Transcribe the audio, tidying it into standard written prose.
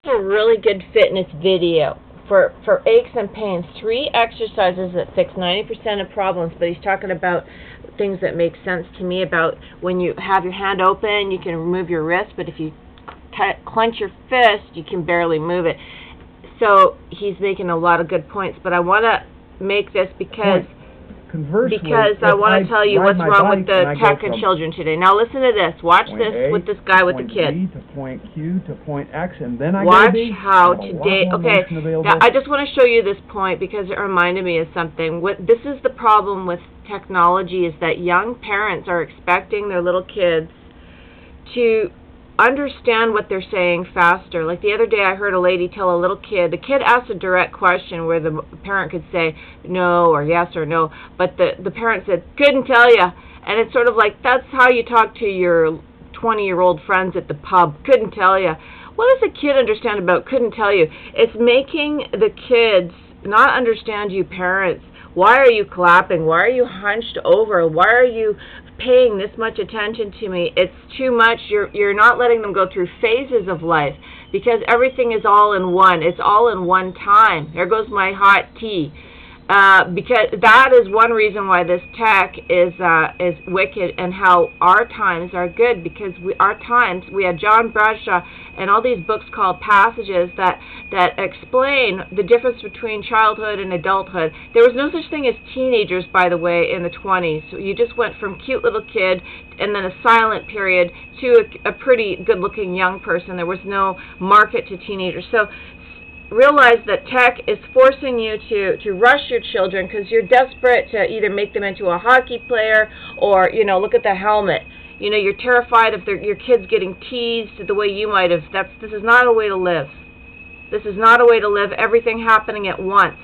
A really good fitness video for aches and pains. 3 exercises that fix 90% of problems, but he's talking about things that make sense to me about when you have your hand open, you can remove your wrist, but if you clench your fist, you can barely move it. So he's making a lot of good points, but I want to make this because I want to tell you what's wrong with the tech and children today. Now listen to this. Watch this with this guy with the kid. B to point Q to point X, and then I watch how today. Okay, now I just want to show you this point because it reminded me of something. This is the problem with technology, is that young parents are expecting their little kids to understand what they're saying faster. Like the other day I heard a lady tell a little kid, the kid asked a direct question where the parent could say no or yes or no, but the parent said, couldn't tell you. And it's sort of like, that's how you talk to your 20-year-old friends at the pub, couldn't tell you. What does a kid understand about couldn't tell you? It's making the kids not understand you parents. Why are you clapping? Why are you hunched over? Why are you paying this much attention to me? It's too much. You're not letting them go through phases of life, because everything is all in one. It's all in one time. There goes my hot tea. Because that is one reason why this tech is wicked, and how our times are good, because we had John Bradshaw and all these books called Passages that explain the difference between childhood and adulthood. There was no such thing as teenagers, by the way, in the 20s. So you just went from cute little kid and then a silent period to a pretty good-looking young person. There was no market to teenagers. So realize that tech is forcing you to rush your children because you're desperate to either make them into a hockey player or, look at the helmet. You're terrified of your kids getting teased the way you might have. This is not a way to live. This is not a way to live. Everything happening at once.